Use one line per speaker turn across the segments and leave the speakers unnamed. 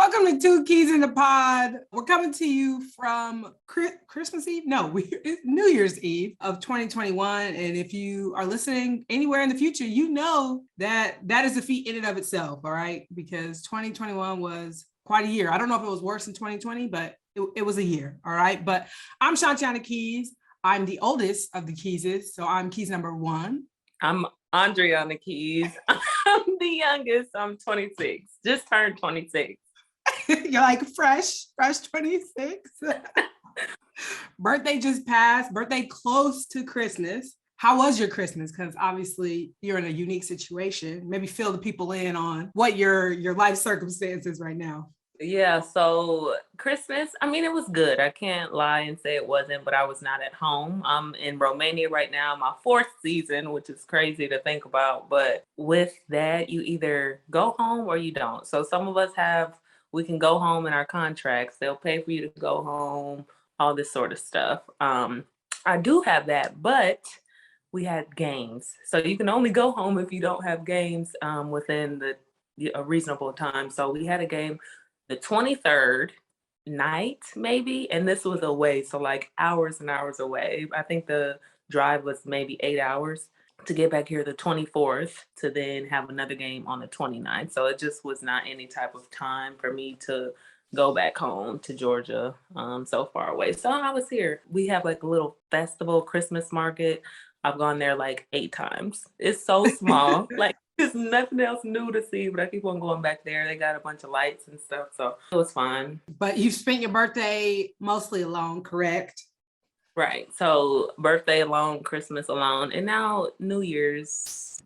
Welcome to Two Keys in the Pod. We're coming to you from Christmas Eve? No, it's New Year's Eve of 2021. And if you are listening anywhere in the future, you know that is a feat in and of itself, all right? Because 2021 was quite a year. I don't know if it was worse than 2020, but it was a year, all right? But I'm Shantiana Keys. I'm the oldest of the Keyses, so I'm Keys number 1.
I'm Andriana Keys. I'm the youngest. I'm 26. Just turned 26.
You're like fresh 26. Birthday just passed. Birthday close to Christmas. How was your Christmas? Because obviously you're in a unique situation. Maybe fill the people in on what your life circumstances right now.
Yeah, so Christmas, it was good. I can't lie and say it wasn't, but I was not at home. I'm in Romania right now, my 4th season, which is crazy to think about. But with that, you either go home or you don't. So some of us we can go home in our contracts. They'll pay for you to go home, all this sort of stuff. I do have that, but we had games. So you can only go home if you don't have games within a reasonable time. So we had a game the 23rd night, maybe, and this was away, so like hours and hours away. I think the drive was maybe 8 hours to get back here the 24th to then have another game on the 29th. So it just was not any type of time for me to go back home to Georgia, so far away. So I was here. We have like a little festival, Christmas market. I've gone there like 8 times. It's so small. Like, there's nothing else new to see, but I keep on going back there. They got a bunch of lights and stuff, so it was fun.
But you spent your birthday mostly alone, correct?
Right. So birthday alone, Christmas alone, and now New Year's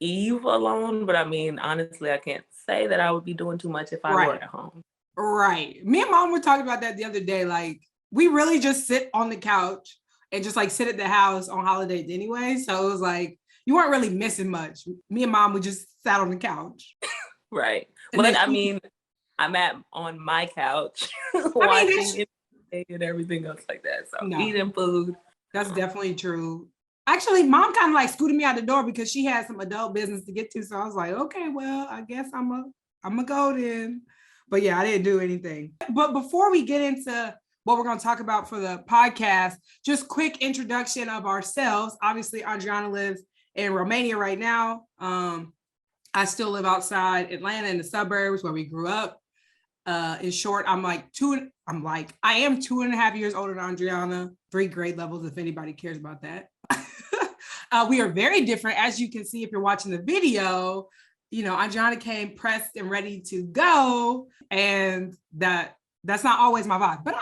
Eve alone. But honestly, I can't say that I would be doing too much if I were at home.
Right. Me and Mom were talking about that the other day. Like, we really just sit on the couch and just like sit at the house on holidays anyway. So it was like, you weren't really missing much. Me and Mom, we just sat on the couch.
Right. But I'm on my couch watching it and everything else like that. So eating food.
That's definitely true. Actually, Mom kind of like scooted me out the door because she had some adult business to get to. So I was like, okay, well, I guess I'm a go then. But yeah, I didn't do anything. But before we get into what we're going to talk about for the podcast, just quick introduction of ourselves. Obviously, Andriana lives in Romania right now. I still live outside Atlanta in the suburbs where we grew up. In short, I am 2.5 years older than Andriana, 3 grade levels, if anybody cares about that. We are very different. As you can see, if you're watching the video, Andriana came pressed and ready to go. And that's not always my vibe, but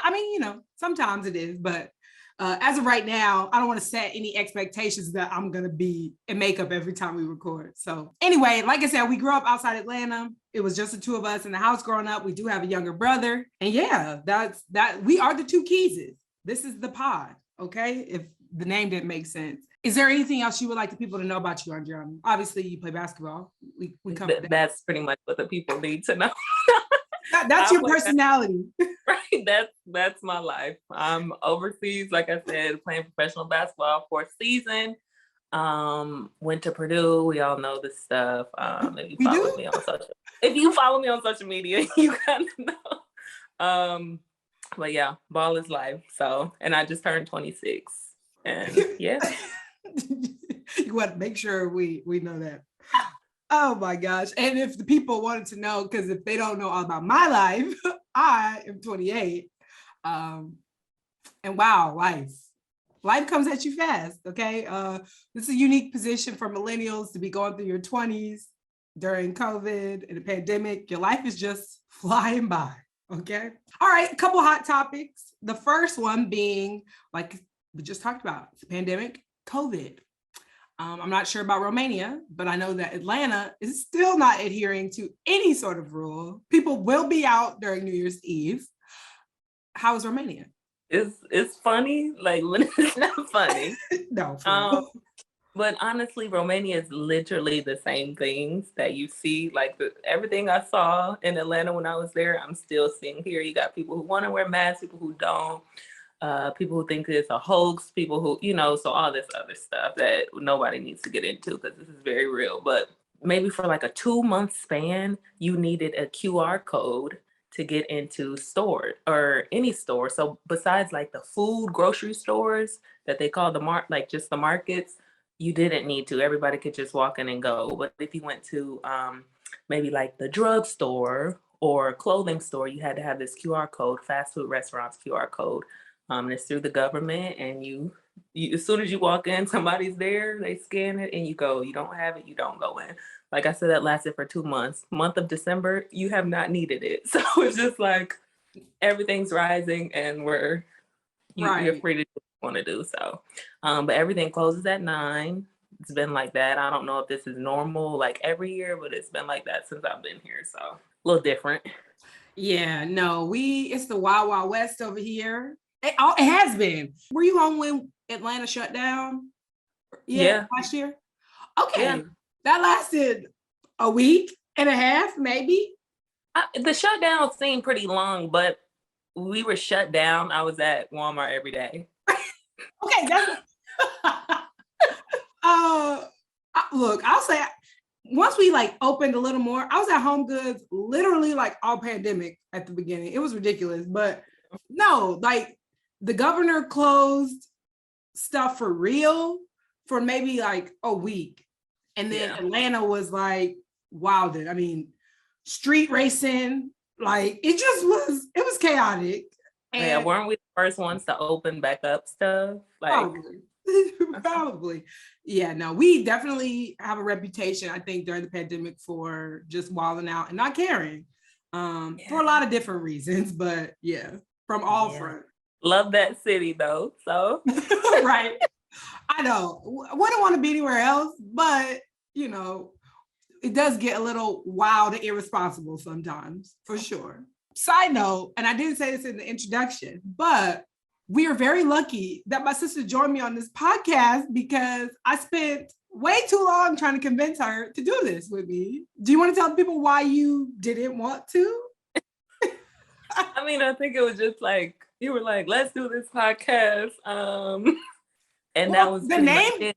sometimes it is. But as of right now, I don't want to set any expectations that I'm going to be in makeup every time we record. So anyway, like I said, we grew up outside Atlanta. It was just the 2 of us in the house growing up. We do have a younger brother. And yeah, that's we are the Two Keyses. This is the pod, okay? If the name didn't make sense. Is there anything else you would like the people to know about you, Andriana? Obviously, you play basketball. We covered that.
That's pretty much what the people need to know.
That's your personality.
Right. That's my life. I'm overseas, like I said, playing professional basketball for a season. Went to Purdue. We all know this stuff. If you follow me on social media, you kind of know. But yeah, ball is life. So, and I just turned 26. And yeah.
You want to make sure we know that. Oh my gosh. And if the people wanted to know, because if they don't know all about my life, I am 28. And wow, life comes at you fast. Okay. This is a unique position for millennials to be going through your 20s during COVID and the pandemic. Your life is just flying by. Okay. All right. A couple hot topics. The first one being, like we just talked about, the pandemic, COVID. I'm not sure about Romania, but I know that Atlanta is still not adhering to any sort of rule. People will be out during New Year's Eve. How is Romania?
It's funny, like when it's not funny.
No.
But honestly, Romania is literally the same things that you see. Like everything I saw in Atlanta when I was there, I'm still seeing here. You got people who want to wear masks, people who don't. People who think it's a hoax, people who, so all this other stuff that nobody needs to get into because this is very real. But maybe for like a 2-month span, you needed a QR code to get into store or any store. So besides like the food grocery stores that they call like just the markets, you didn't need to. Everybody could just walk in and go. But if you went to maybe like the drugstore or clothing store, you had to have this QR code, fast food restaurants QR code. And it's through the government, and you as soon as you walk in, somebody's there, they scan it and you go. You don't have it, you don't go in. Like I said, that lasted for 2 months. Month of December, you have not needed it. So it's just like everything's rising and you're free to do what you want to do. So, but everything closes at 9. It's been like that. I don't know if this is normal like every year, but it's been like that since I've been here. So a little different.
Yeah, no, it's the Wild Wild West over here. It has been. Were you home when Atlanta shut down? Yeah. Last year? Okay. Yeah. That lasted a week and a half, maybe.
The shutdown seemed pretty long, but we were shut down. I was at Walmart every day.
Okay, that's look, I'll say once we like opened a little more, I was at Home Goods literally like all pandemic at the beginning. It was ridiculous, but no, like the governor closed stuff for real for maybe like a week. And then Atlanta was like wilded. I mean, street racing, like it was chaotic.
And weren't we the first ones to open back up stuff? Like
probably. Yeah, no, we definitely have a reputation, I think, during the pandemic for just wilding out and not caring. For a lot of different reasons, but yeah, from all fronts.
Love that city though. So
right. I know. Wouldn't want to be anywhere else, but you know, it does get a little wild and irresponsible sometimes, for sure. Side note, and I didn't say this in the introduction, but we are very lucky that my sister joined me on this podcast because I spent way too long trying to convince her to do this with me. Do you want to tell people why you didn't want to?
I mean, I think it was just like, you were like, let's do this podcast. And that was
the name.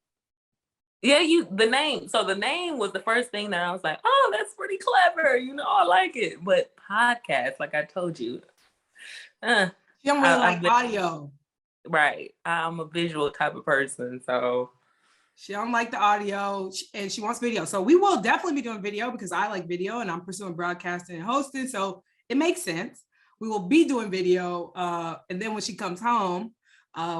Yeah, the name. So the name was the first thing that I was like, oh, that's pretty clever. You know, I like it. But podcast, like I told you.
You don't really like audio.
Right. I'm a visual type of person. So
she don't like the audio and she wants video. So we will definitely be doing video because I like video and I'm pursuing broadcasting and hosting. So it makes sense. We will be doing video. And then when she comes home,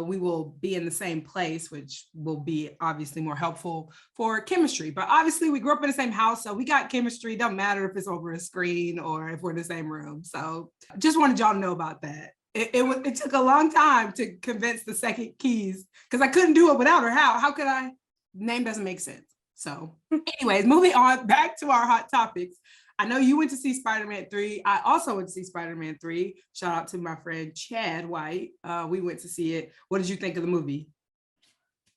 we will be in the same place, which will be obviously more helpful for chemistry. But obviously we grew up in the same house, so we got chemistry. Doesn't matter if it's over a screen or if we're in the same room. So just wanted y'all to know about that. It took a long time to convince the second keys because I couldn't do it without her. How could I? Name doesn't make sense. So anyways, moving on back to our hot topics. I know you went to see Spider-Man 3. I also went to see Spider-Man 3. Shout out to my friend Chad White. We went to see it. What did you think of the movie?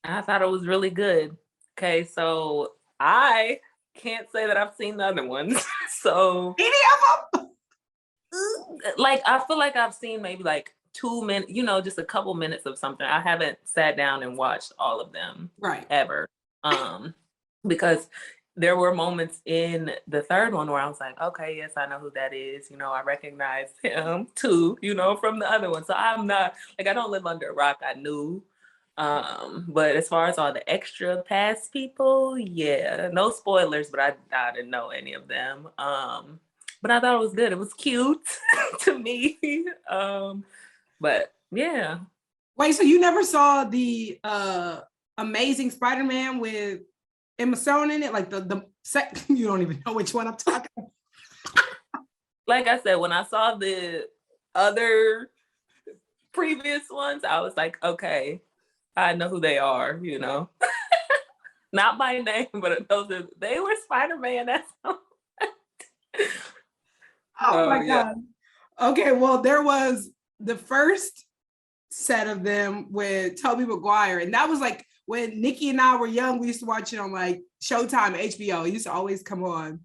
I thought it was really good. Okay, so I can't say that I've seen the other ones. So
any of them?
Like I feel like I've seen maybe like 2 minutes, you know, just a couple minutes of something. I haven't sat down and watched all of them,
right?
Ever, because there were moments in the third one where I was like, okay, yes, I know who that is. You know, I recognize him too, you know, from the other one. So I'm not like, I don't live under a rock. I knew. But as far as all the extra past people, yeah, no spoilers, but I didn't know any of them. But I thought it was good. It was cute to me. But yeah.
Wait, so you never saw the Amazing Spider-Man with Emma Stone in it? Like you don't even know which one I'm talking about.
Like I said, when I saw the other previous ones, I was like, okay, I know who they are, you know. Not by name, but they were Spider-Man. That's
oh my God. Okay, well, there was the first set of them with Tobey Maguire, and that was like when Nikki and I were young. We used to watch it on like Showtime, HBO. It used to always come on.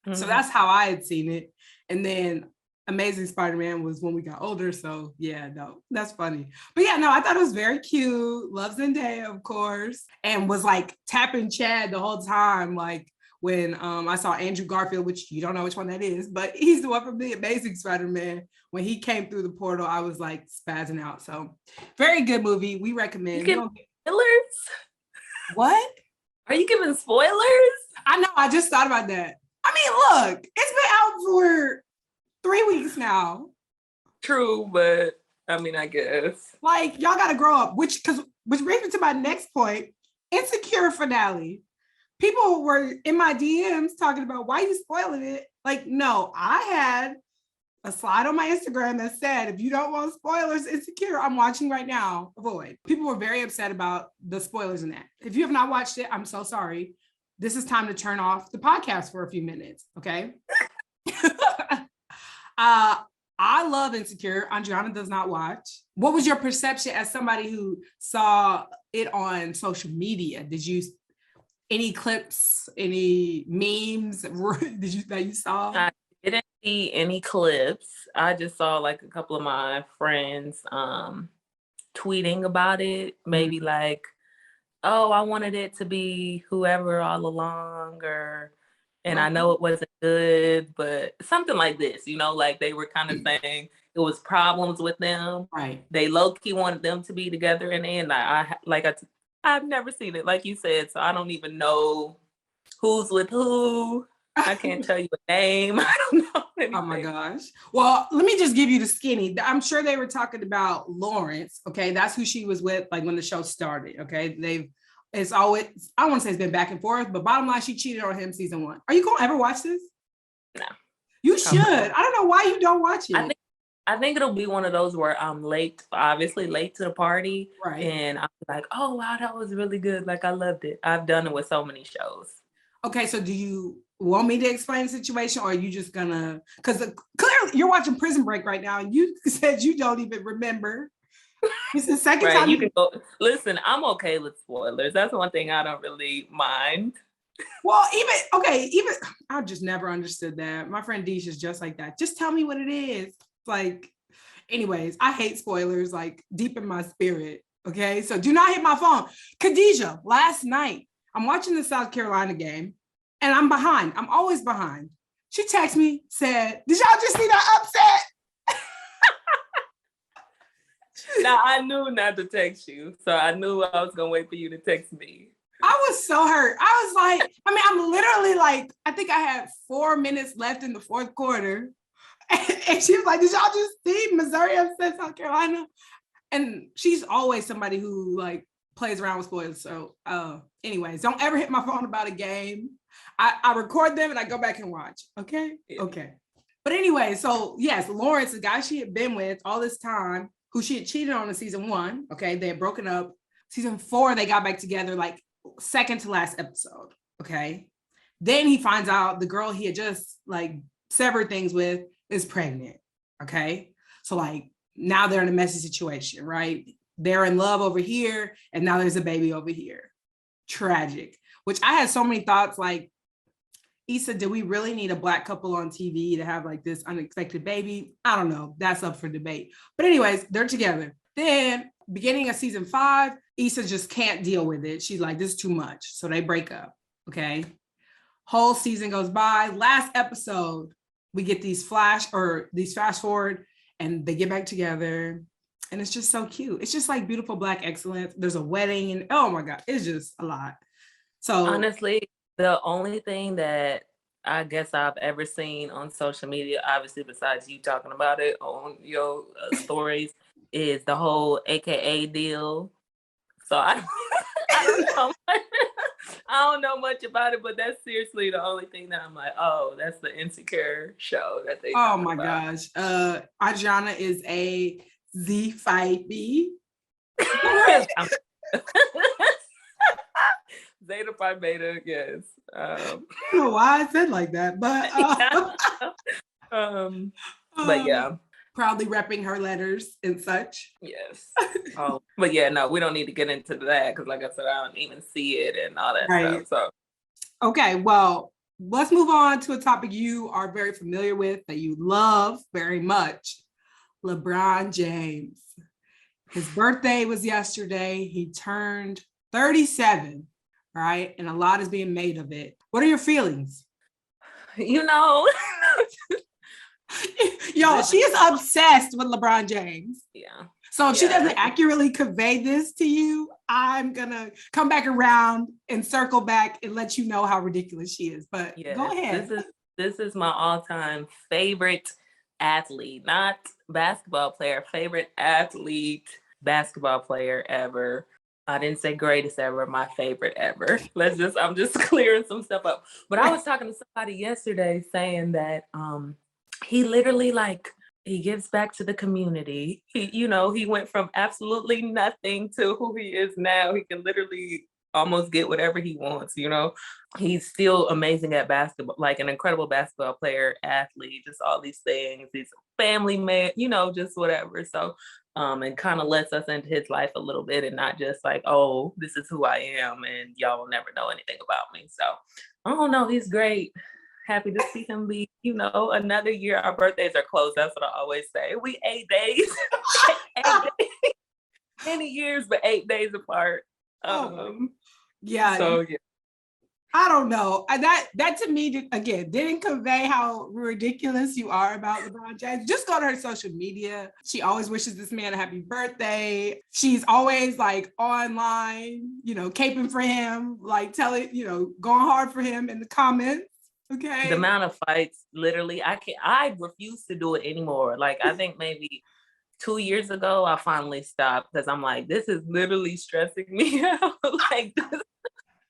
Mm-hmm. So that's how I had seen it. And then Amazing Spider-Man was when we got older. So yeah, no, that's funny. But yeah, no, I thought it was very cute. Love Zendaya, of course, and was like tapping Chad the whole time, like when I saw Andrew Garfield, which you don't know which one that is, but he's the one from The Amazing Spider-Man. When he came through the portal, I was like spazzing out. So very good movie. We recommend.
You give spoilers?
What?
Are you giving spoilers?
I know. I just thought about that. I mean, look, it's been out for 3 weeks now.
True, but I mean, I guess.
Like, y'all got to grow up, which brings me to my next point. Insecure finale. People were in my DMs talking about why you spoiling it. Like, no, I had a slide on my Instagram that said, if you don't want spoilers, Insecure, I'm watching right now, avoid. People were very upset about the spoilers in that. If you have not watched it, I'm so sorry. This is time to turn off the podcast for a few minutes, okay? I love Insecure. Andriana does not watch. What was your perception as somebody who saw it on social media? Did you any clips, any memes that you saw?
I didn't see any clips. I just saw like a couple of my friends tweeting about it. Maybe like, oh, I wanted it to be whoever all along, and I know it wasn't good, but something like this, like they were kind of saying it was problems with them.
Right.
They low-key wanted them to be together in the end. I've never seen it, like you said, so I don't even know who's with who. I can't tell you a name. I don't know anything.
Oh my gosh. Well, let me just give you the skinny. I'm sure they were talking about Lawrence. Okay. That's who she was with, like when the show started. Okay. It's always, I don't want to say it's been back and forth, but bottom line, she cheated on him season 1. Are you going to ever watch this?
No.
You should. I don't know why you don't watch it.
I think it'll be one of those where I'm obviously late to the party.
Right.
And I'm like, oh, wow, that was really good. Like, I loved it. I've done it with so many shows.
Okay. So do you want me to explain the situation, or are you just gonna, because clearly you're watching Prison Break right now and you said you don't even remember. It's the second time
you can go. Listen, I'm okay with spoilers. That's one thing I don't really mind.
Well, even I just never understood that. My friend Deesh is just like that. Just tell me what it is. Like, anyways, I hate spoilers, like deep in my spirit. Okay, so do not hit my phone. Khadijah, last night, I'm watching the South Carolina game and I'm behind. I'm always behind. She texted me, said, did y'all just see that upset?
Now, I knew not to text you, so I knew I was going to wait for you to text me.
I was so hurt. I was like, I'm literally like, I think I had 4 minutes left in the fourth quarter. And she was like, did y'all just see Missouri upset South Carolina? And she's always somebody who like plays around with spoilers. So anyways, don't ever hit my phone about a game. I record them and I go back and watch. Okay?
Yeah.
Okay. But anyway, so yes, Lawrence, the guy she had been with all this time, who she had cheated on in season 1. Okay. They had broken up. Season 4, they got back together like second to last episode. Okay. Then he finds out the girl he had just like severed things with is pregnant. Okay. So like now they're in a messy situation, right? They're in love over here and now there's a baby over here. Tragic. Which I had so many thoughts like, Issa, do we really need a Black couple on TV to have like this unexpected baby? I don't know. That's up for debate. But anyways, they're together. Then beginning of season 5, Issa just can't deal with it. She's like, this is too much. So they break up. Okay. Whole season goes by. Last episode, we get these fast forward and they get back together. And it's just so cute. It's just like beautiful Black excellence. There's a wedding and oh my God, it's just a lot. So
honestly, the only thing that I guess I've ever seen on social media, obviously besides you talking about it on your stories, is the whole AKA deal. So I don't know much about it, but that's seriously the only thing that I'm like, oh, that's the Insecure show that they.
Oh my gosh, Adriana is a Z5B.
Zeta Phi Beta, yes.
I don't know why I said like that, but
but yeah.
Proudly repping her letters and such.
Yes. But yeah, no, we don't need to get into that because like I said, I don't even see it and all that stuff. So
okay, well, let's move on to a topic you are very familiar with, that you love very much. LeBron James. His birthday was yesterday. He turned 37. right? And a lot is being made of it. What are your feelings?
You know,
Yo, she is obsessed with LeBron James.
yeah.
So if she
Yeah.
doesn't accurately convey this to you, I'm gonna come back around and circle back and let you know how ridiculous she is. But go ahead.
This is my all-time favorite athlete, not basketball player, favorite athlete, basketball player ever. I didn't say greatest ever, my favorite ever. I'm just clearing some stuff up. But I was talking to somebody yesterday saying that he literally he gives back to the community. He went from absolutely nothing to who he is now. He can literally almost get whatever he wants, He's still amazing at basketball, like an incredible basketball player, athlete, just all these things. He's a family man, just whatever. So, and kind of lets us into his life a little bit and not just like, oh, this is who I am and y'all will never know anything about me. So, I don't know. He's great. Happy to see him be, another year. Our birthdays are close. That's what I always say. We 8 days. 8 days. Many years, but 8 days apart.
Yeah.
So yeah.
I don't know. That to me, again, didn't convey how ridiculous you are about LeBron James. Just go to her social media. She always wishes this man a happy birthday. She's always like online, caping for him, like telling, going hard for him in the comments. Okay.
The amount of fights, literally, I refuse to do it anymore. Like, I think maybe 2 years ago, I finally stopped because I'm like, this is literally stressing me out. Like,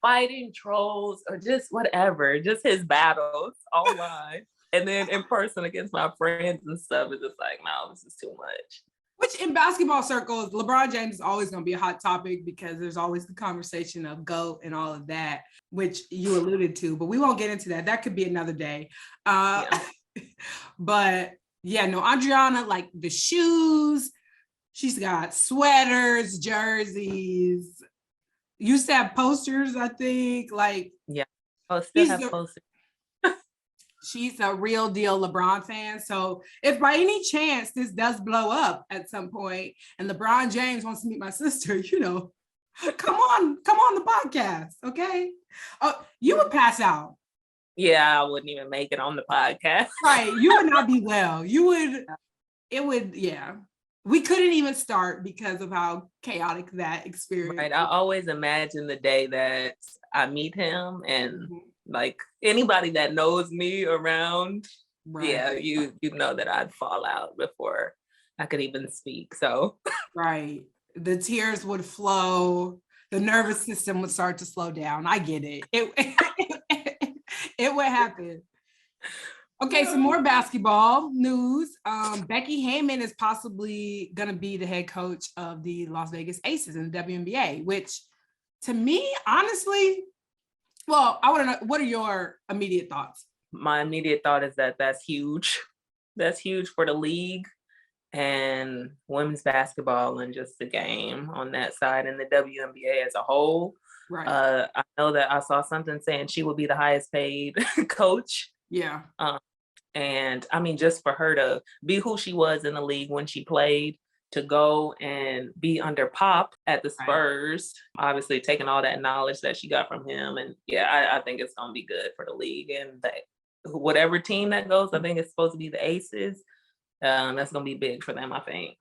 fighting trolls or just whatever, just his battles online. And then in person against my friends and stuff, it's just like, no, this is too much.
Which in basketball circles, LeBron James is always going to be a hot topic because there's always the conversation of GOAT and all of that, which you alluded to, but we won't get into that. That could be another day. But yeah, no, Adriana, like the shoes, she's got sweaters, jerseys, used to have posters, I think. Like,
yeah, still have posters.
She's a real deal LeBron fan. So if by any chance this does blow up at some point and LeBron James wants to meet my sister, come on the podcast, okay? You would pass out.
Yeah, I wouldn't even make it on the podcast.
Right, you would not be well. Yeah. We couldn't even start because of how chaotic that experience.
Right, I always imagine the day that I meet him and like anybody that knows me around, right. Yeah, you know that I'd fall out before I could even speak. So
right, the tears would flow, the nervous system would start to slow down. I get it. It would happen. Okay, some more basketball news. Becky Hammon is possibly going to be the head coach of the Las Vegas Aces in the WNBA, which to me, honestly, well, I want to know, what are your immediate thoughts?
My immediate thought is that that's huge. That's huge for the league and women's basketball and just the game on that side and the WNBA as a whole.
Right.
I know that I saw something saying she will be the highest paid coach.
Yeah.
And I mean, just for her to be who she was in the league when she played, to go and be under Pop at the Spurs, right. Obviously taking all that knowledge that she got from him. And yeah, I think it's going to be good for the league. And that whatever team that goes, I think it's supposed to be the Aces. That's going to be big for them, I think.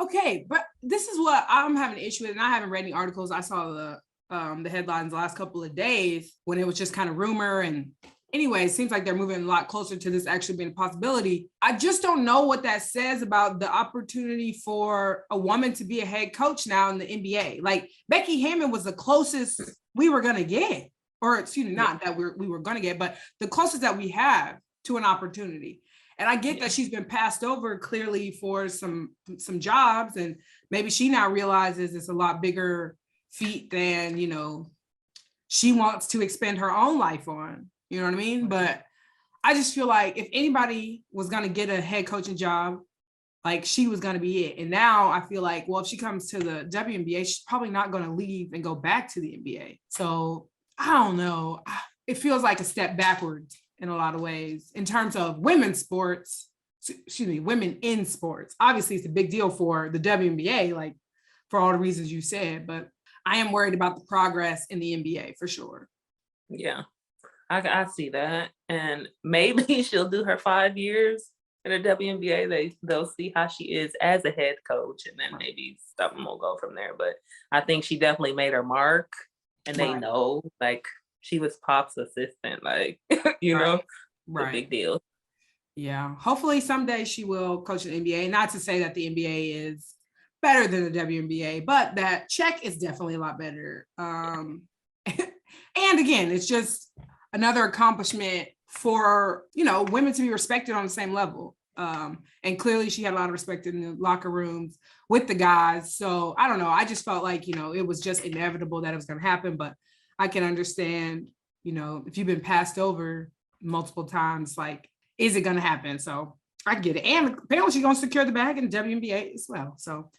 Okay, but this is what I'm having an issue with, and I haven't read any articles. I saw the headlines the last couple of days when it was just kind of rumor. And anyway, it seems like they're moving a lot closer to this actually being a possibility. I just don't know what that says about the opportunity for a woman to be a head coach now in the NBA. Like Becky Hammon was the closest we were going to get, or excuse me, not that we were going to get, but the closest that we have to an opportunity. And I get that she's been passed over clearly for some jobs, and maybe she now realizes it's a lot bigger feat than, she wants to expend her own life on. You know what I mean? But I just feel like if anybody was going to get a head coaching job, like she was going to be it. And now I feel like, well, if she comes to the WNBA, she's probably not going to leave and go back to the NBA. So I don't know. It feels like a step backwards in a lot of ways in terms of women in sports. Obviously, it's a big deal for the WNBA, like for all the reasons you said, but I am worried about the progress in the NBA for sure.
Yeah, I see that. And maybe she'll do her 5 years in the WNBA. They'll see how she is as a head coach, and then maybe something will go from there. But I think she definitely made her mark, and they
Right.
know, like, she was Pop's assistant, like, you
Right.
know,
Right.
a big deal.
Yeah. Hopefully someday she will coach the NBA. Not to say that the NBA is better than the WNBA, but that check is definitely a lot better. And again, it's just another accomplishment for, women to be respected on the same level. And clearly she had a lot of respect in the locker rooms with the guys. So I don't know. I just felt like, it was just inevitable that it was going to happen, but I can understand, if you've been passed over multiple times, like, is it going to happen? So I get it. And apparently she's going to secure the bag in the WNBA as well. So,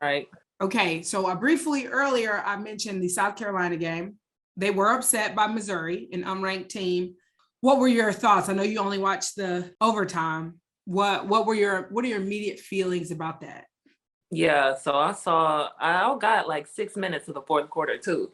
right.
Okay. So briefly earlier, I mentioned the South Carolina game. They were upset by Missouri, an unranked team. What were your thoughts? I know you only watched the overtime. What are your immediate feelings about that?
Yeah, so I got like 6 minutes of the fourth quarter too.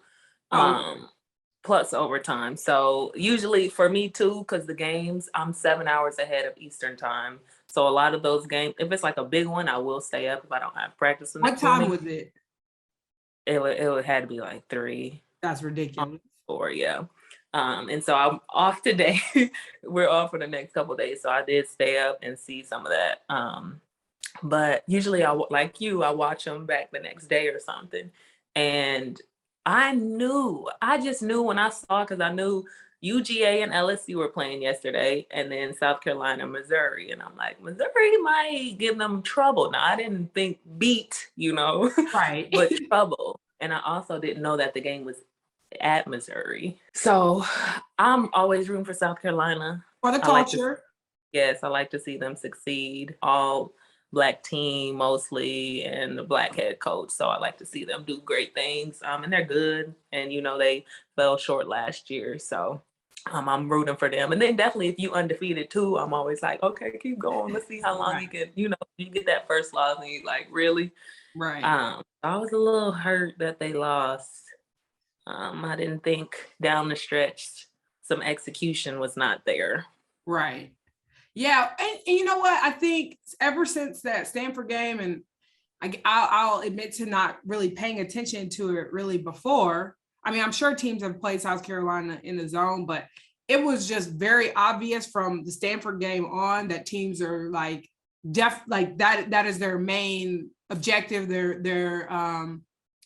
Plus overtime. So usually for me too, because the games, I'm 7 hours ahead of Eastern time. So a lot of those games, if it's like a big one, I will stay up if I don't have practice.
What time was it?
It would had to be like 3.
That's ridiculous.
4, yeah. And so I'm off today. We're off for the next couple of days. So I did stay up and see some of that. But usually like you, I watch them back the next day or something. And I just knew when I saw, because I knew UGA and LSU were playing yesterday, and then South Carolina, Missouri. And I'm like, Missouri might give them trouble. Now, I didn't think beat,
Right.
but trouble. And I also didn't know that the game was at Missouri. So I'm always rooting for South Carolina.
For the culture.
Yes, I like to see them succeed. All Black team mostly, and the Black head coach. So I like to see them do great things. And they're good. And, they fell short last year. So I'm rooting for them. And then definitely if you undefeated too, I'm always like, okay, keep going. Let's see how long you can, you get that first loss and you like, really?
Right.
I was a little hurt that they lost. I didn't think down the stretch some execution was not there.
Right. Yeah. And you know what? I think ever since that Stanford game, and I'll admit to not really paying attention to it really before. I mean, I'm sure teams have played South Carolina in the zone, but it was just very obvious from the Stanford game on that teams are like that is their main objective, their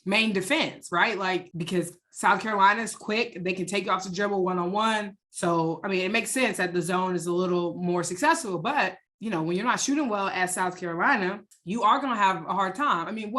main defense, right? Like, because South Carolina is quick, they can take you off the dribble one-on-one. So, I mean, it makes sense that the zone is a little more successful, but when you're not shooting well at South Carolina, you are going to have a hard time. I mean,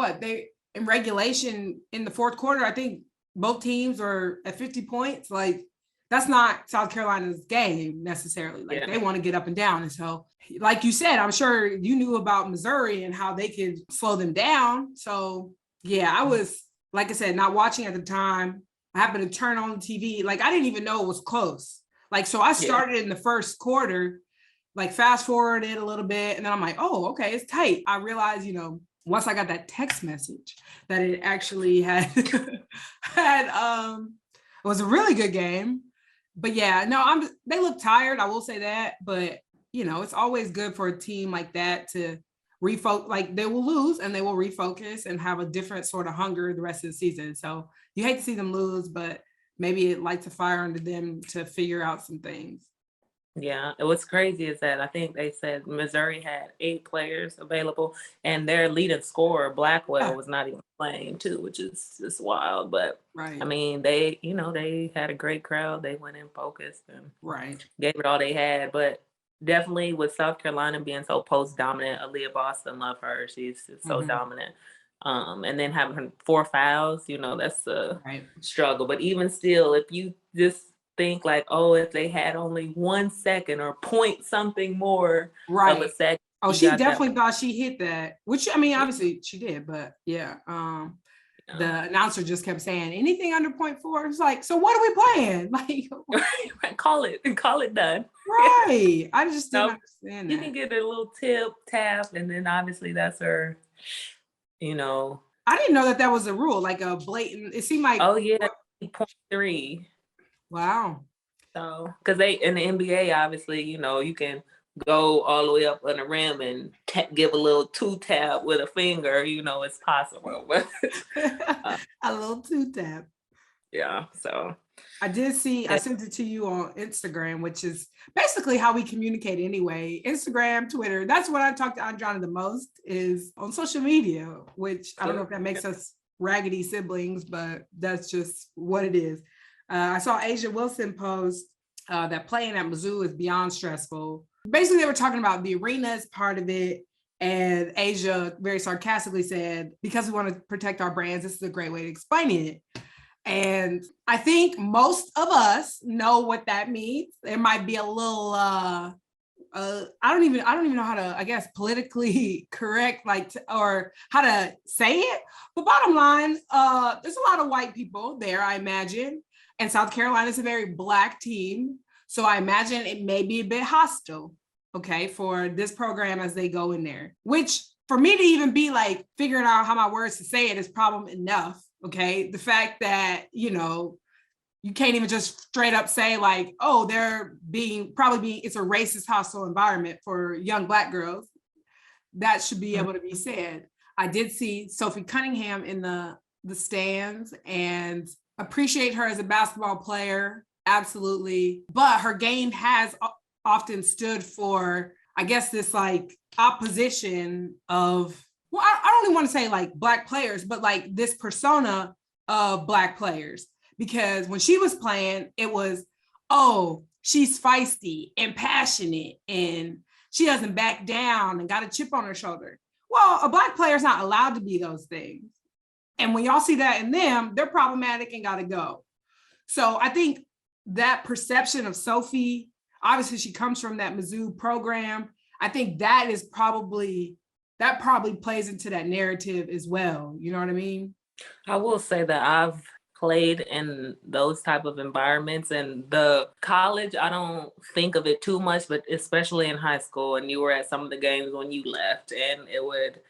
in regulation in the fourth quarter, I think both teams are at 50 points. Like, that's not South Carolina's game necessarily. Like, They want to get up and down. And so, like you said, I'm sure you knew about Missouri and how they could slow them down. So, yeah, I was, like I said, not watching at the time. I happened to turn on the TV. Like, I didn't even know it was close. Like, so I started in the first quarter, like fast forwarded a little bit. And then I'm like, oh, okay, it's tight. I realized, once I got that text message that it actually had, it was a really good game. But yeah, no, they look tired. I will say that, but it's always good for a team like that to refocus. Like, they will lose and they will refocus and have a different sort of hunger the rest of the season. So you hate to see them lose, but maybe it lights a fire under them to figure out some things.
Yeah, what's crazy is that I think they said Missouri had 8 players available, and their leading scorer, Blackwell, was not even playing too, which is just wild. But
right.
I mean, they had a great crowd. They went in focused and gave it all they had. But definitely with South Carolina being so post dominant, Aaliyah Boston, love her. She's just so dominant. And then having 4 fouls, that's a struggle. But even still, if you just think like, oh, if they had only 1 second or point something more of a second.
Oh, she definitely thought she hit that, which, I mean, obviously she did, but yeah. The announcer just kept saying anything under 0.4. It's like, so what are we playing? Like,
call it done.
Right. I just didn't understand that.
You can get a little tap, and then obviously that's her,
I didn't know that was a rule, like a blatant. It seemed like,
Oh yeah, 0.3.
wow.
So, because they in the NBA, obviously, you can go all the way up on the rim and give a little two tap with a finger. It's possible, but
A little two tap.
yeah. So
I did see, I sent it to you on Instagram, which is basically how we communicate anyway. Instagram, Twitter, that's what I talk to Andronna the most, is on social media, which I don't know if that makes us raggedy siblings, but that's just what it is. I saw A'ja Wilson post that playing at Mizzou is beyond stressful. Basically, they were talking about the arena as part of it. And A'ja very sarcastically said, because we want to protect our brands, this is a great way to explain it. And I think most of us know what that means. It might be a little I don't even know how to, I guess, politically correct, or how to say it. But bottom line, there's a lot of white people there, I imagine. And South Carolina is a very Black team. So I imagine it may be a bit hostile, okay, for this program as they go in there, which for me to even be like figuring out how my words to say it is problem enough. Okay. The fact that, you can't even just straight up say like, oh, it's a racist, hostile environment for young Black girls. That should be able to be said. I did see Sophie Cunningham in the stands and appreciate her as a basketball player. Absolutely. But her game has often stood for, I guess, this like opposition of, well, I don't even want to say like Black players, but like this persona of Black players. Because when she was playing, it was, oh, she's feisty and passionate and she doesn't back down and got a chip on her shoulder. Well, a Black player is not allowed to be those things. And when y'all see that in them, they're problematic and got to go. So I think that perception of Sophie, obviously she comes from that Mizzou program. I think that probably plays into that narrative as well. You know what I mean?
I will say that I've played in those type of environments, and the college, I don't think of it too much, but especially in high school, and you were at some of the games when you left, and it would,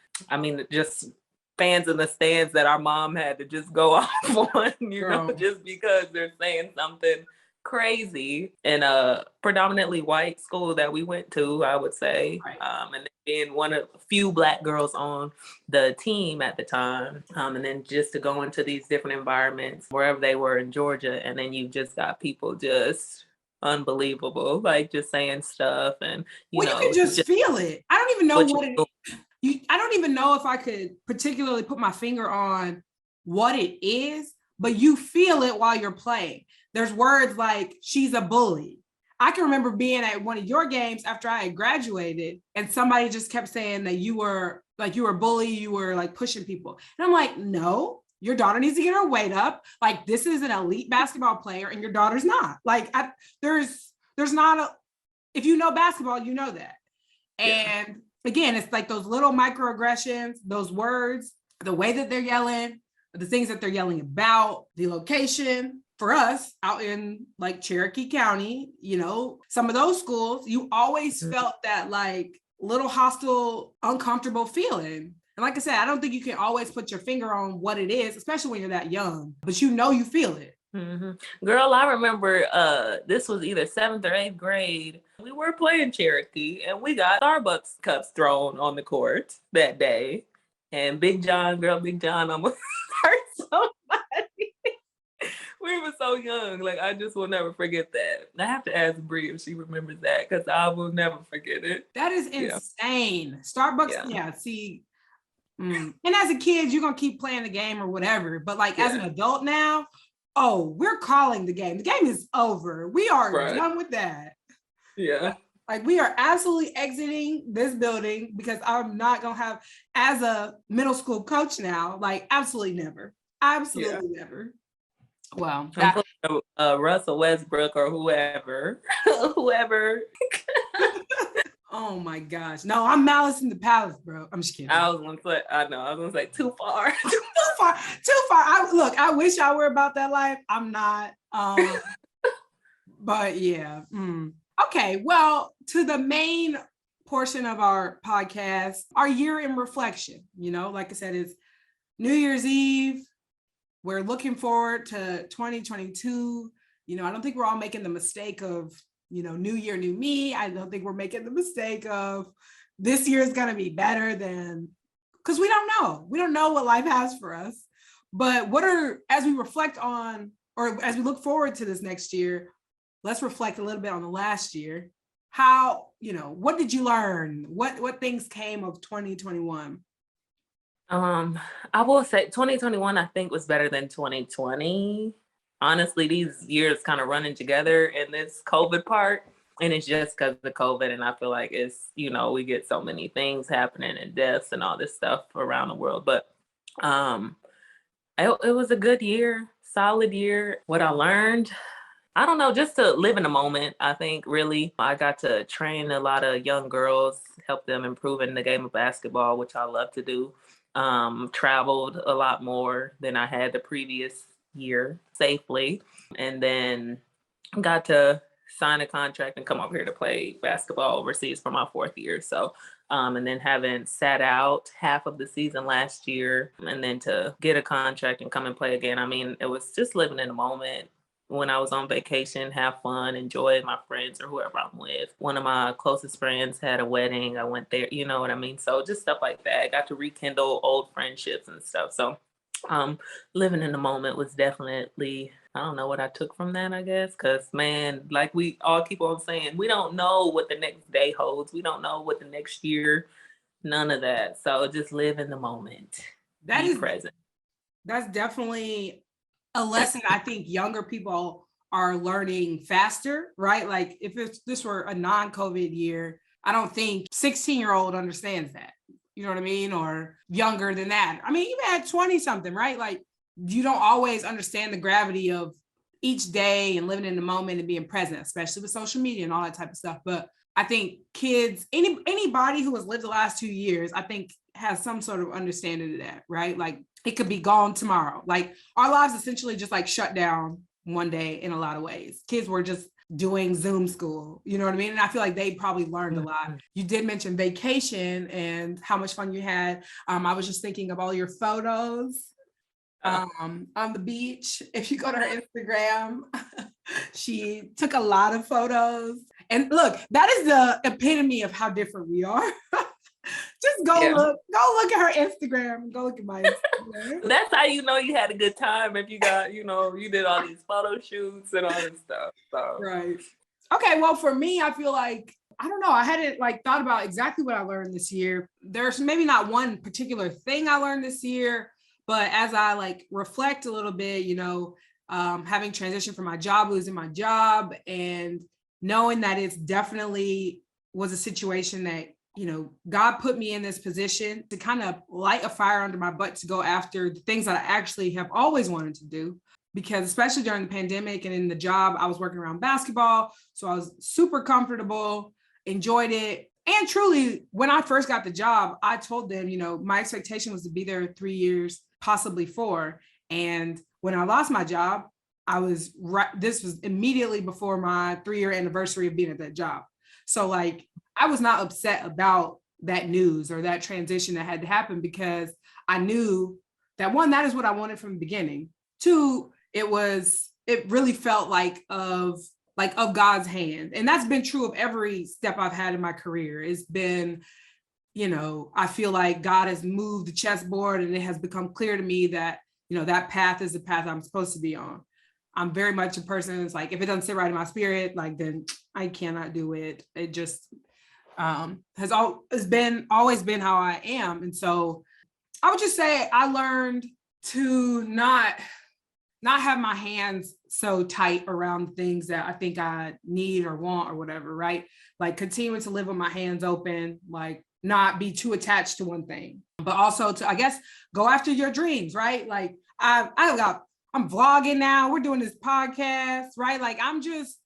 just fans in the stands that our mom had to just go off on, just because they're saying something crazy in a predominantly white school that we went to, I would say.
Right.
And being one of a few Black girls on the team at the time. And then just to go into these different environments, wherever they were in Georgia, and then you just got people just unbelievable, like just saying stuff, and
you can just feel it. I don't even know I don't even know if I could particularly put my finger on what it is, but you feel it while you're playing. There's words like, she's a bully. I can remember being at one of your games after I had graduated and somebody just kept saying that you were a bully, you were like pushing people. And I'm like, no, your daughter needs to get her weight up. Like, this is an elite basketball player and your daughter's not. Like, there's not if you know basketball, you know that. Yeah. And again, it's like those little microaggressions, those words, the way that they're yelling, the things that they're yelling about, the location. For us out in like Cherokee County, some of those schools, you always felt that like little hostile, uncomfortable feeling. And like I said, I don't think you can always put your finger on what it is, especially when you're that young, but you feel it.
Mm-hmm. Girl, I remember this was either 7th or 8th grade. We were playing Cherokee and we got Starbucks cups thrown on the court that day. And Big John almost hurt somebody. We were so young. Like, I just will never forget that. I have to ask Brie if she remembers that, because I will never forget it.
That is insane. Yeah. Starbucks, see. And as a kid, you're going to keep playing the game or whatever. But like as an adult now, we're calling the game. The game is over. We are done with that.
Yeah.
Like, we are absolutely exiting this building, because I'm not going to have, as a middle school coach now, like absolutely never. Absolutely never. Wow.
Russell Westbrook or whoever.
Oh my gosh. No, I'm Malice in the Palace, bro. I'm just kidding.
I was gonna say too far.
too far. I wish I were about that life. I'm not. But yeah. Okay. Well, to the main portion of our podcast, our year in reflection, like I said, is New Year's Eve. We're looking forward to 2022. I don't think we're all making the mistake of, new year, new me. I don't think we're making the mistake of this year is going to be better than, because we don't know. We don't know what life has for us. But as we reflect on, or as we look forward to this next year, let's reflect a little bit on the last year. How, what did you learn? What things came of 2021?
I will say 2021, I think, was better than 2020. Honestly, these years kind of running together in this COVID part. And it's just because of COVID. And I feel like it's, we get so many things happening and deaths and all this stuff around the world. But it was a good year, solid year. What I learned, I don't know, just to live in the moment. I think really I got to train a lot of young girls, help them improve in the game of basketball, which I love to do. Traveled a lot more than I had the previous year safely. And then got to sign a contract and come over here to play basketball overseas for my 4th year. So, and then having sat out half of the season last year and then to get a contract and come and play again. I mean, it was just living in the moment. When I was on vacation, have fun, enjoy my friends or whoever I'm with. One of my closest friends had a wedding. I went there, you know what I mean? So just stuff like that. I got to rekindle old friendships and stuff. So living in the moment was definitely, I don't know what I took from that, I guess. Because, man, like we all keep on saying, we don't know what the next day holds. We don't know what the next year, none of that. So just live in the moment. Be present.
That's definitely a lesson I think younger people are learning faster, right? Like if this were a non-COVID year, I don't think 16-year-old understands that, you know what I mean? Or younger than that. I mean, even at 20 something, right? Like you don't always understand the gravity of each day and living in the moment and being present, especially with social media and all that type of stuff. But I think kids, anybody who has lived the last 2 years, I think has some sort of understanding of that, right? Like it could be gone tomorrow. Like our lives essentially just like shut down one day in a lot of ways. Kids were just doing Zoom school, you know what I mean? And I feel like they probably learned a lot. You did mention vacation and how much fun you had. I was just thinking of all your photos on the beach. If you go to her Instagram, she took a lot of photos. And look, that is the epitome of how different we are. Just go look at her Instagram. Go look at my Instagram.
That's how you know you had a good time if you got, you did all these photo shoots and all this stuff. So.
Right. Okay, well, for me, I feel like, I don't know, I hadn't thought about exactly what I learned this year. There's maybe not one particular thing I learned this year, but as I reflect a little bit, having transitioned from my job, losing my job, and knowing that it's definitely was a situation that, God put me in this position to kind of light a fire under my butt to go after the things that I actually have always wanted to do. Because especially during the pandemic and in the job, I was working around basketball. So I was super comfortable, enjoyed it. And truly, when I first got the job, I told them, my expectation was to be there 3 years, possibly 4. And when I lost my job, this was immediately before my 3-year anniversary of being at that job. So I was not upset about that news or that transition that had to happen because I knew that 1, that is what I wanted from the beginning. 2, it really felt like of God's hand. And that's been true of every step I've had in my career. It's been, I feel like God has moved the chessboard and it has become clear to me that, that path is the path I'm supposed to be on. I'm very much a person that's if it doesn't sit right in my spirit, then I cannot do it. It just has always been how I am. And so I would just say I learned to not have my hands so tight around things that I think I need or want or whatever, right? Continuing to live with my hands open, not be too attached to one thing, but also to, I guess, go after your dreams, right? I'm vlogging now. We're doing this podcast, right? I'm just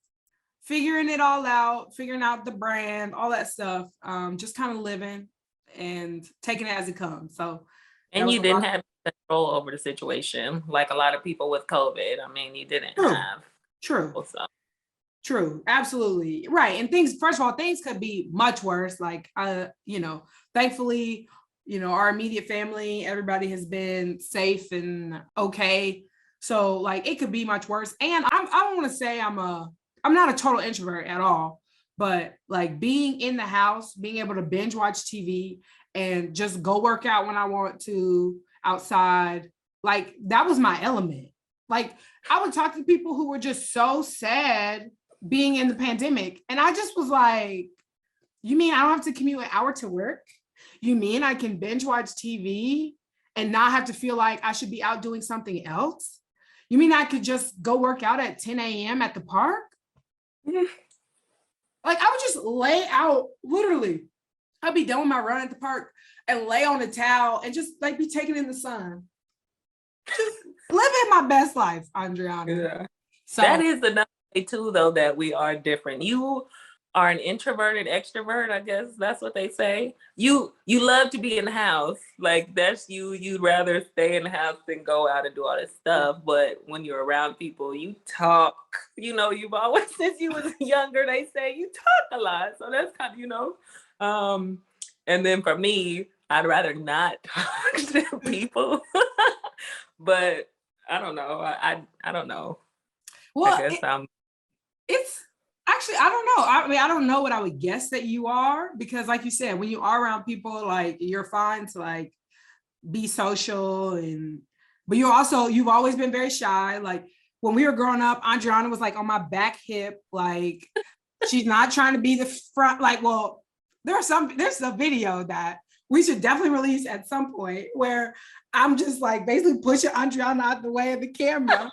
figuring it all out, figuring out the brand, all that stuff. Just kind of living and taking it as it comes. So,
and you didn't have control over the situation, like a lot of people with COVID. I mean, you didn't have.
True. True. Absolutely. Right. And things, first of all, things could be much worse. Thankfully, our immediate family, everybody has been safe and okay. So like it could be much worse. And I don't want to say I'm not a total introvert at all, but like being in the house, being able to binge watch TV and just go work out when I want to outside, like that was my element. Like I would talk to people who were just so sad being in the pandemic. And I just was like, you mean I don't have to commute an hour to work? You mean I can binge watch TV and not have to feel like I should be out doing something else? You mean I could just go work out at 10 a.m. at the park? Like I would just lay out, literally. I'd be done with my run at the park and lay on a towel and just like be taken in the sun. Just living my best life, Andriana.
Yeah. So that is another way too, though, that we are different. You are an introverted extrovert, I guess that's what they say. You love to be in the house. Like that's you. You'd rather stay in the house than go out and do all this stuff. But when you're around people, you talk. You've always, since you was younger, they say you talk a lot. So that's kind of, and then for me, I'd rather not talk to people. But I don't know. I don't know.
Well, it's actually, I don't know. I mean, I don't know what I would guess that you are, because like you said, when you are around people, like you're fine to like be social but you've always been very shy. Like when we were growing up, Andriana was like on my back hip, like she's not trying to be the front. Like, well, there's a video that we should definitely release at some point where I'm just like basically pushing Andriana out the way of the camera.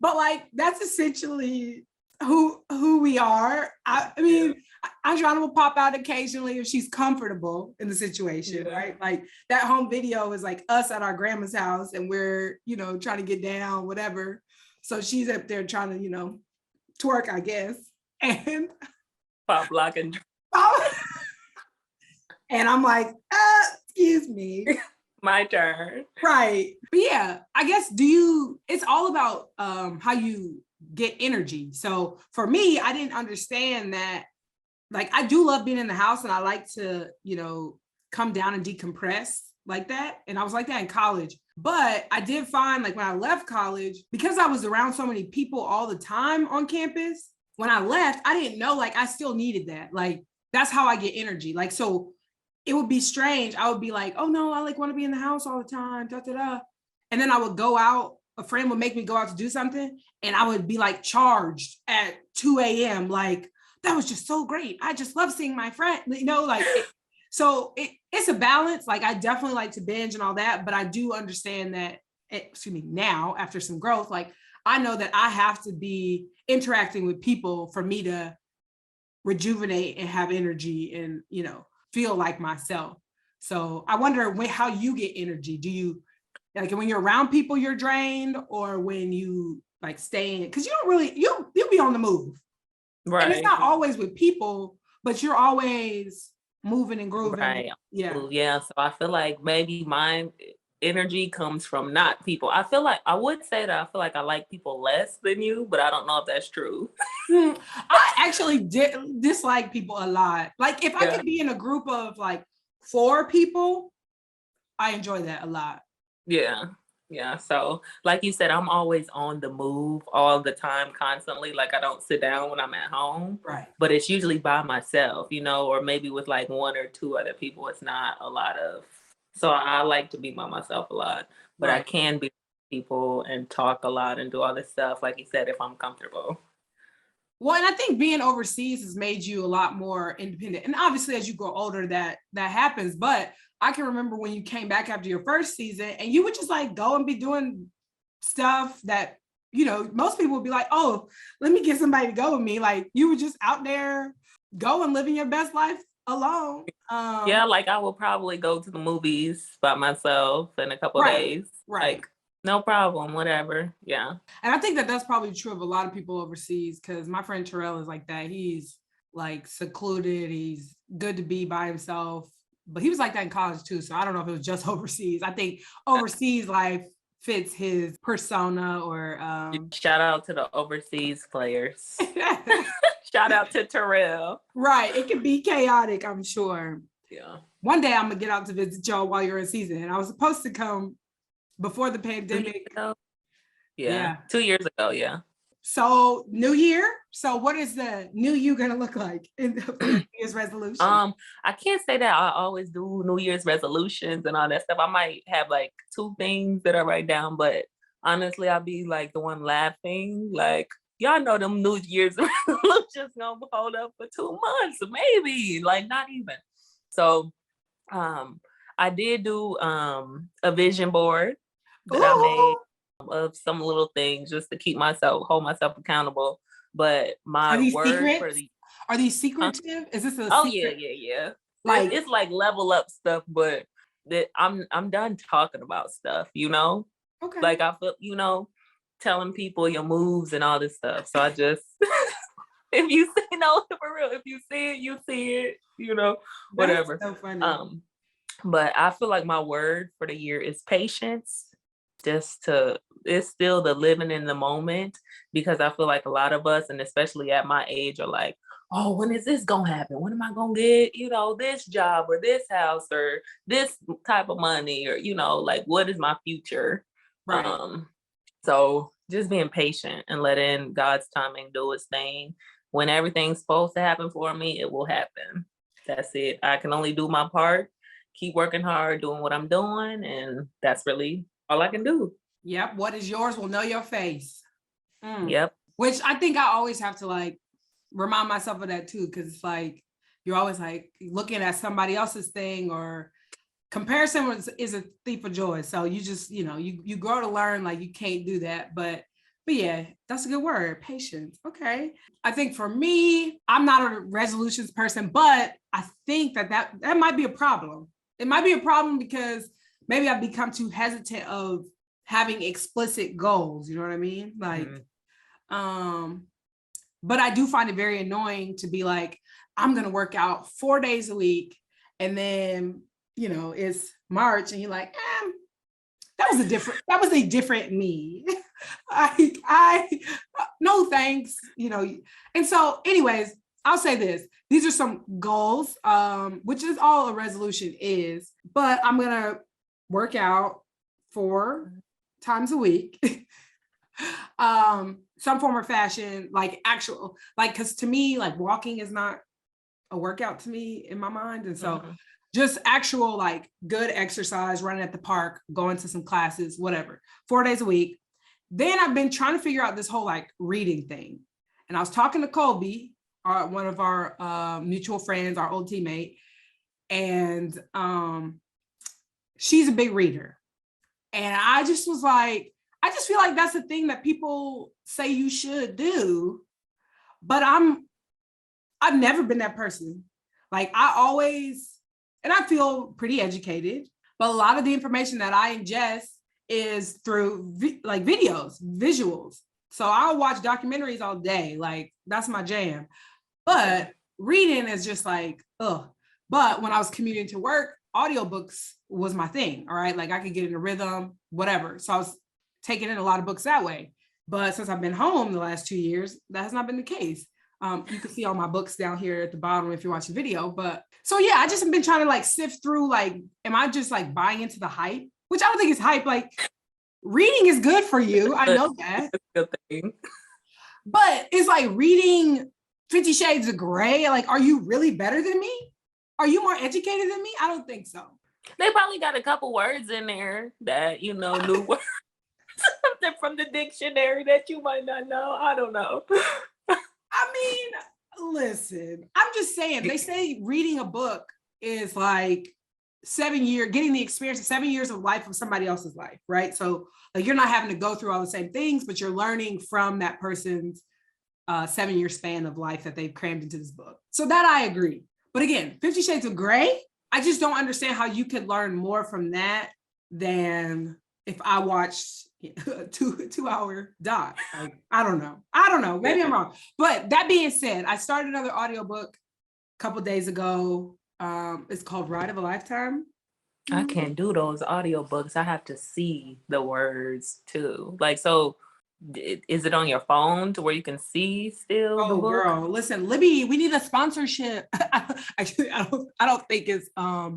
But like that's essentially who we are. I mean, Andriana will pop out occasionally if she's comfortable in the situation, right? Like that home video is like us at our grandma's house and we're, trying to get down, whatever. So she's up there trying to, twerk, I guess. And
pop, lock, and
and I'm like, excuse me.
My turn.
Right. But yeah, I guess it's all about how you get energy. So for me, I didn't understand that. Like I do love being in the house and I like to, come down and decompress like that. And I was like that in college. But I did find like when I left college, because I was around so many people all the time on campus, when I left, I didn't know like I still needed that. Like that's how I get energy. Like, so it would be strange. I would be like, oh no, I like want to be in the house all the time, da, da, da. And then I would go out, a friend would make me go out to do something and I would be like charged at 2 a.m. Like, that was just so great. I just love seeing my friend, so it's a balance. Like I definitely like to binge and all that, but I do understand that, now after some growth, like I know that I have to be interacting with people for me to rejuvenate and have energy and, feel like myself. So I wonder how you get energy. Do you, like when you're around people, you're drained, or when you like stay in, because you don't really, you'll be on the move. Right. And it's not always with people, but you're always moving and grooving.
Right.
Yeah.
Yeah. So I feel like maybe my energy comes from not people. I feel like I would say that I feel like I like people less than you, but I don't know if that's true.
I actually dislike people a lot. Like if I could be in a group of like 4 people, I enjoy that a lot.
Yeah. Yeah. So like you said, I'm always on the move all the time, constantly. Like I don't sit down when I'm at home.
Right.
But it's usually by myself, or maybe with like 1 or 2 other people. It's not a lot of. So I like to be by myself a lot. But right. I can be with people and talk a lot and do all this stuff, like you said, if I'm comfortable.
Well, and I think being overseas has made you a lot more independent. And obviously, as you grow older, that happens. But I can remember when you came back after your first season and you would just like go and be doing stuff that, most people would be like, oh, let me get somebody to go with me. Like you were just out there going, living your best life alone.
Yeah, like I will probably go to the movies by myself in a couple of days.
Right.
Like, no problem, whatever. Yeah.
And I think that that's probably true of a lot of people overseas, because my friend Terrell is like that. He's like secluded. He's good to be by himself. But he was like that in college too. So I don't know if it was just overseas. I think overseas life fits his persona. Or
shout out to the overseas players. Shout out to Terrell.
Right. It can be chaotic, I'm sure.
Yeah.
One day I'm gonna get out to visit y'all while you're in season. And I was supposed to come before the
2 years
pandemic.
ago? Yeah.
Yeah.
2 years ago, yeah.
So new year. So what is the new you gonna look like for your New Year's resolution?
I can't say that I always do New Year's resolutions and all that stuff. I might have like 2 things that I write down, but honestly, I'll be like the one laughing. Like, y'all know them New Year's resolutions gonna hold up for 2 months, maybe, like not even. So I did do a vision board that I made
Ooh,
of some little things just to hold myself accountable. But
are
my
these
word for
secrets?
the
Are these secretive? Is this a
oh yeah,
secret?
yeah, yeah. It's,
Like,
it's like level up stuff, but that I'm done talking about stuff, you know?
okay.
Like I feel, telling people your moves and all this stuff. So I just if you see no for real, if you see it, you see it,
That's
whatever.
so funny.
Um, but I feel like my word for the year is patience. It's still the living in the moment because I feel like a lot of us, and especially at my age, are like, oh, when is this gonna happen? When am I gonna get, this job or this house or this type of money or, like what is my future?
Right.
So just being patient and letting God's timing do its thing. When everything's supposed to happen for me, it will happen. That's it. I can only do my part, keep working hard, doing what I'm doing, and that's really all I can do.
Yep. What is yours will know your face.
Yep.
Which I think I always have to like remind myself of that too, because it's like you're always like looking at somebody else's thing, or comparison is a thief of joy. So you just, you grow to learn like you can't do that. But yeah, that's a good word, patience. Okay. I think for me, I'm not a resolutions person, but I think that might be a problem. It might be a problem because maybe I've become too hesitant of having explicit goals. You know what I mean? Like, but I do find it very annoying to be like, I'm going to work out 4 days a week. And then, it's March and you're like, that was a different me. I no thanks, And so anyways, I'll say this. These are some goals, which is all a resolution is, but I'm going to work out 4 times a week. Some form or fashion, like actual, like, because to me, like walking is not a workout to me in my mind. And so just actual like good exercise, running at the park, going to some classes, whatever, 4 days a week. Then I've been trying to figure out this whole like reading thing. And I was talking to Colby, one of our mutual friends, our old teammate, and she's a big reader. And I just was like, I just feel like that's the thing that people say you should do, but I've never been that person. Like and I feel pretty educated, but a lot of the information that I ingest is through like videos, visuals. So I'll watch documentaries all day. Like that's my jam. But reading is just like, ugh. But when I was commuting to work, audiobooks was my thing. All right. Like I could get in a rhythm, whatever. So I was taking in a lot of books that way. But since I've been home the last 2 years, that has not been the case. You can see all my books down here at the bottom if you're watching video. But so yeah, I just have been trying to like sift through, like, am I just like buying into the hype? Which I don't think is hype. Like reading is good for you. I know that.
Good thing.
But it's like reading 50 Shades of Grey. Like, are you really better than me? Are you more educated than me? I don't think so.
They probably got a couple words in there that, new words from the dictionary that you might not know. I don't know.
I mean, listen, I'm just saying, they say reading a book is like getting the experience of 7 years of life of somebody else's life, right? So like you're not having to go through all the same things, but you're learning from that person's 7-year span of life that they've crammed into this book. So that I agree. But again, 50 Shades of Grey, I just don't understand how you could learn more from that than if I watched a 2-hour doc. Like, I don't know. Maybe I'm wrong. But that being said, I started another audiobook a couple days ago. It's called Ride of a Lifetime.
I can't do those audiobooks. I have to see the words too. Like, so Is it on your phone to where you can see still the
Oh,
book?
girl, listen, Libby, we need a sponsorship. Actually, I don't think it's I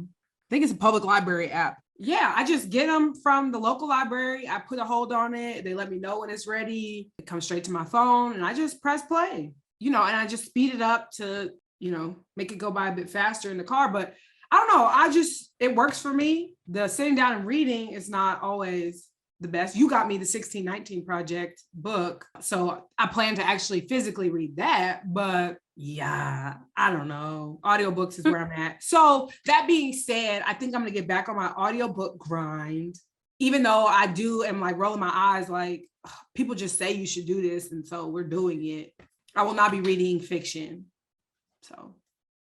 think it's a public library app. Yeah, I just get them from the local library. I put a hold on it. They let me know when it's ready. It comes straight to my phone, and I just press play. And I just speed it up to make it go by a bit faster in the car. But I don't know. It works for me. The sitting down and reading is not always the best. You got me the 1619 Project book, so I plan to actually physically read that. But yeah, I don't know. Audiobooks is where I'm at. So that being said, I think I'm gonna get back on my audiobook grind, even though I am like rolling my eyes like people just say you should do this, and so we're doing it. I will not be reading fiction. So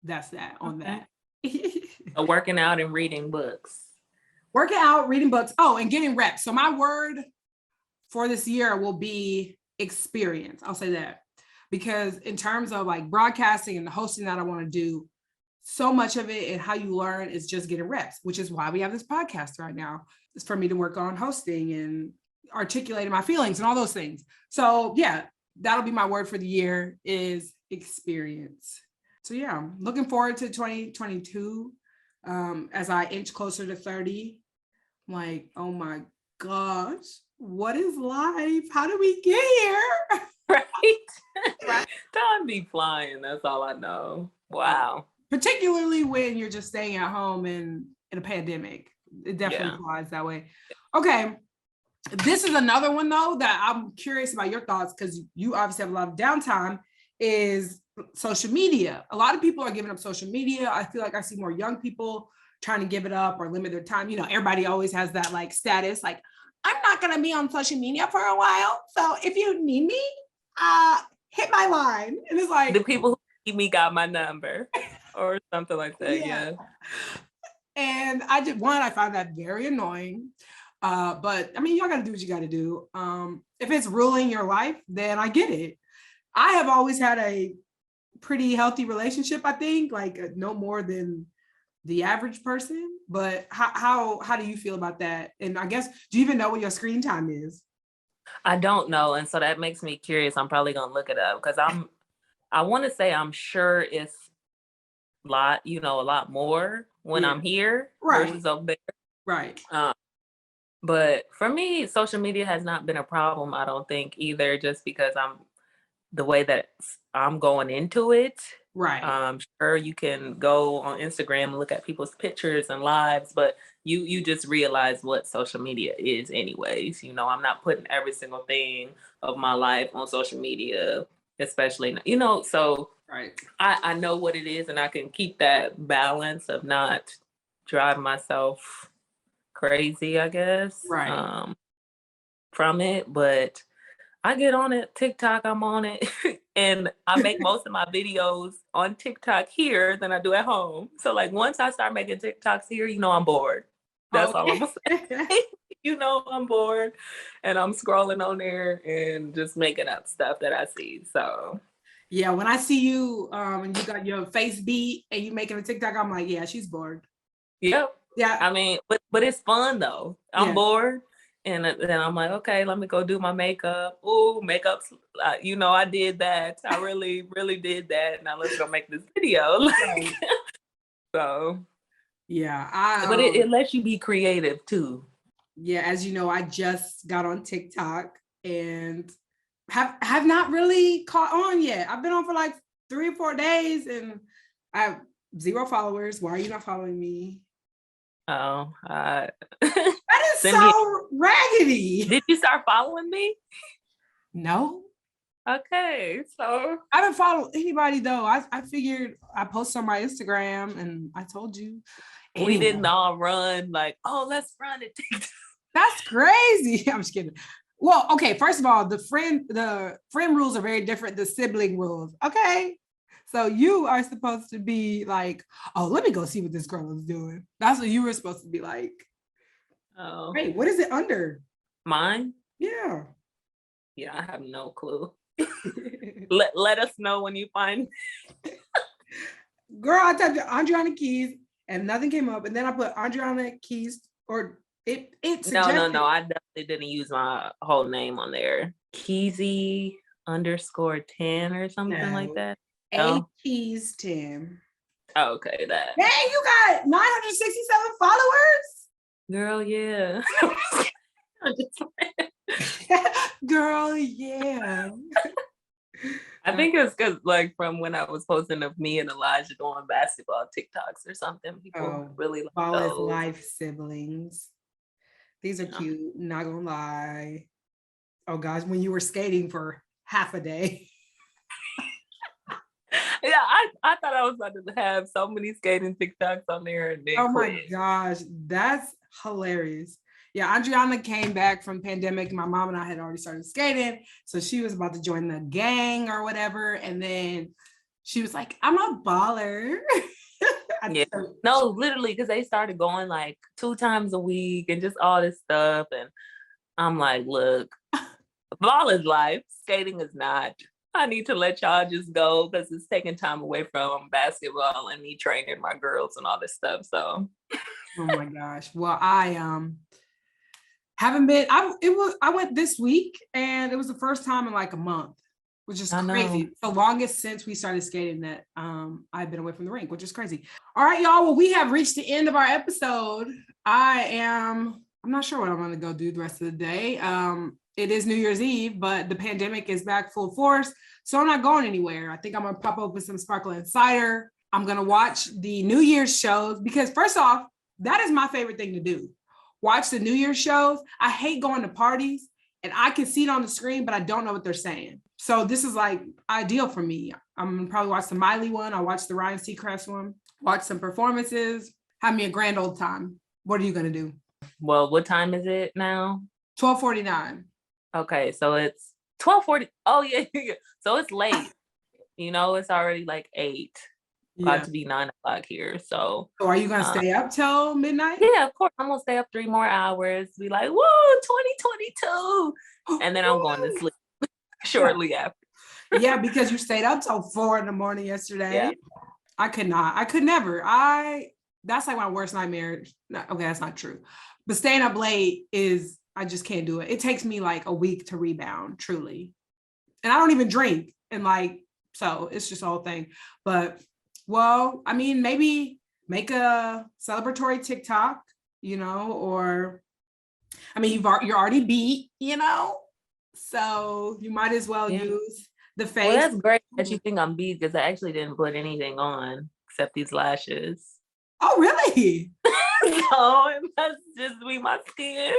that's that on that.
Working out and reading books.
Working out, reading books. Oh, and getting reps. So my word for this year will be experience. I'll say that, because in terms of like broadcasting and the hosting that I want to do, so much of it and how you learn is just getting reps, which is why we have this podcast right now. It's for me to work on hosting and articulating my feelings and all those things. So yeah, that'll be my word for the year is experience. So yeah, I'm looking forward to 2022. As I inch closer to 30, I'm like, oh my gosh, what is life? How do we get here?
Right. Time be flying. That's all I know. Wow.
Particularly when you're just staying at home in a pandemic. It definitely flies that way. Okay. This is another one though that I'm curious about your thoughts, because you obviously have a lot of downtime, is social media. A lot of people are giving up social media. I feel like I see more young people trying to give it up or limit their time. Everybody always has that like status, like, I'm not going to be on social media for a while. So if you need me, hit my line. And it's like,
the people who need me got my number or something like that. Yeah.
And I find that very annoying. But I mean, y'all got to do what you got to do. If it's ruling your life, then I get it. I have always had a pretty healthy relationship, I think, like no more than the average person. But how do you feel about that? And I guess, do you even know what your screen time is?
I don't know. And so that makes me curious. I'm probably going to look it up because I want to say I'm sure it's a lot more when I'm here versus over there.
Right.
But for me, social media has not been a problem, I don't think, either, just because the way that I'm going into it.
Right.
Sure, you can go on Instagram and look at people's pictures and lives, but you just realize what social media is anyways. I'm not putting every single thing of my life on social media, especially, so
right.
I know what it is, and I can keep that balance of not driving myself crazy, I guess,
right.
From it. But I get on it. TikTok, I'm on it. And I make most of my videos on TikTok here than I do at home. So like once I start making TikToks here, I'm bored. That's all I'm gonna say. I'm bored and I'm scrolling on there and just making up stuff that I see. So
yeah, when I see you and you got your face beat and you making a TikTok, I'm like, yeah, she's bored.
Yep.
Yeah.
I mean, but it's fun though. I'm bored. And then I'm like, okay, let me go do my makeup. Oh, makeup's, I did that. I really, really did that. Now let's go make this video. So,
yeah.
But it lets you be creative too.
Yeah, as you know, I just got on TikTok and have not really caught on yet. I've been on for like 3 or 4 days and I have 0 followers. Why are you not following me?
Oh,
that is so raggedy.
Did you start following me?
No.
Okay, so
I haven't followed anybody though. I figured I post on my Instagram and I told you.
Anyway. We didn't all run like, oh, let's run it.
That's crazy. I'm just kidding. Well, okay, first of all, the friend rules are very different than sibling rules. Okay. So you are supposed to be like, oh, let me go see what this girl is doing. That's what you were supposed to be like.
Oh.
Wait, what is it under?
Mine?
Yeah.
Yeah, I have no clue. let us know when you find.
Girl, I typed Andriana Keys and nothing came up. And then I put Andriana Keys or It
No,
suggested
I definitely didn't use my whole name on there. Keezy underscore 10 or something like
no.
that.
A
No?
Keys 10.
Oh, okay, that.
Dang, you got 967 followers?
Girl, yeah. I'm just
Girl, yeah.
I think it's because like from when I was posting of me and Elijah doing basketball TikToks or something, people
Oh,
really like
Ball is
those.
life siblings. These are
Yeah.
cute, not gonna lie. Oh gosh, when you were skating for half a day.
Yeah, I thought I was about to have so many skating TikToks on there and then
Oh my
quit.
gosh, that's hilarious. Yeah, Adriana came back from pandemic. My mom and I had already started skating. So she was about to join the gang or whatever. And then she was like, I'm a baller.
Yeah. No, literally, because they started going like 2 times a week and just all this stuff. And I'm like, look, ball is life, skating is not. I need to let y'all just go because it's taking time away from basketball and me training my girls and all this stuff. So
Oh my gosh. Well, I haven't been. I went this week, and it was the first time in like a month, which is
I know.
crazy. It's the longest since we started skating that I've been away from the rink, which is crazy. All right, y'all. Well, we have reached the end of our episode. I'm not sure what I'm gonna go do the rest of the day. It is New Year's Eve, but the pandemic is back full force. So I'm not going anywhere. I think I'm gonna pop open some sparkling cider. I'm gonna watch the New Year's shows because first off, that is my favorite thing to do. Watch the New Year's shows. I hate going to parties and I can see it on the screen, but I don't know what they're saying. So this is like ideal for me. I'm gonna probably watch the Miley one. I'll watch the Ryan Seacrest one, watch some performances, have me a grand old time. What are you gonna do?
Well, what time is it now?
12:49.
Okay, so it's 12:40. Oh yeah, yeah. So it's late. It's already like 8. About
Yeah.
to be 9 o'clock here. So
So are you gonna stay up till midnight?
yeah, of course. I'm gonna stay up 3 more hours. Be like, whoa, 2022. And then I'm going to sleep shortly after.
Yeah, because you stayed up till 4 a.m. yesterday.
Yeah.
I could not. I could never. That's like my worst nightmare. Okay, that's not true. But staying up late I just can't do it. It takes me like a week to rebound, truly. And I don't even drink. And so it's just a whole thing. But well, I mean, maybe make a celebratory TikTok, or I mean, you're already beat, so you might as well use the face.
Well, that's great that you think I'm beat because I actually didn't put anything on except these lashes.
Oh, really?
So it must just be my skin.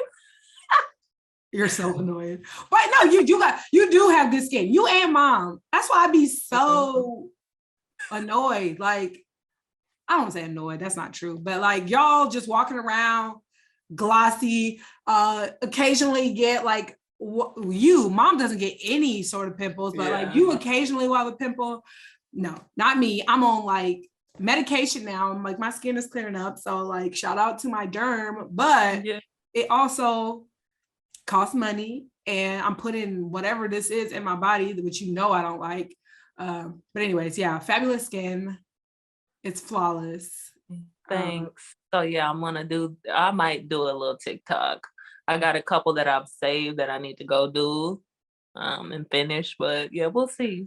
You're so annoying. But no, you do have good skin. You and mom. That's why I'd be so annoyed. Like, I don't say annoyed, that's not true. But like y'all just walking around glossy, occasionally get like mom doesn't get any sort of pimples, but like you occasionally will have a pimple. No, not me. I'm on like medication now. I'm like, my skin is clearing up. So like shout out to my derm, but it also costs money and I'm putting whatever this is in my body, which I don't like. But anyways, yeah, fabulous skin. It's flawless.
Thanks. So yeah, I might do a little TikTok. I got a couple that I've saved that I need to go do and finish, but yeah, we'll see.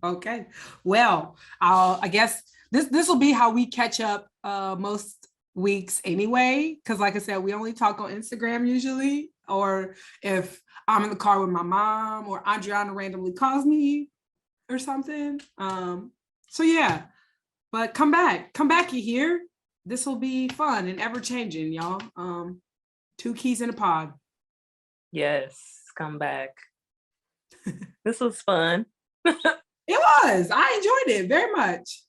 Okay. Well, I guess this will be how we catch up most weeks anyway, because like I said, we only talk on Instagram usually, or if I'm in the car with my mom or Adriana randomly calls me or something. So yeah, but come back, you hear? This will be fun and ever changing, y'all. 2 keys in a pod.
Yes, come back. This was fun.
It was. I enjoyed it very much.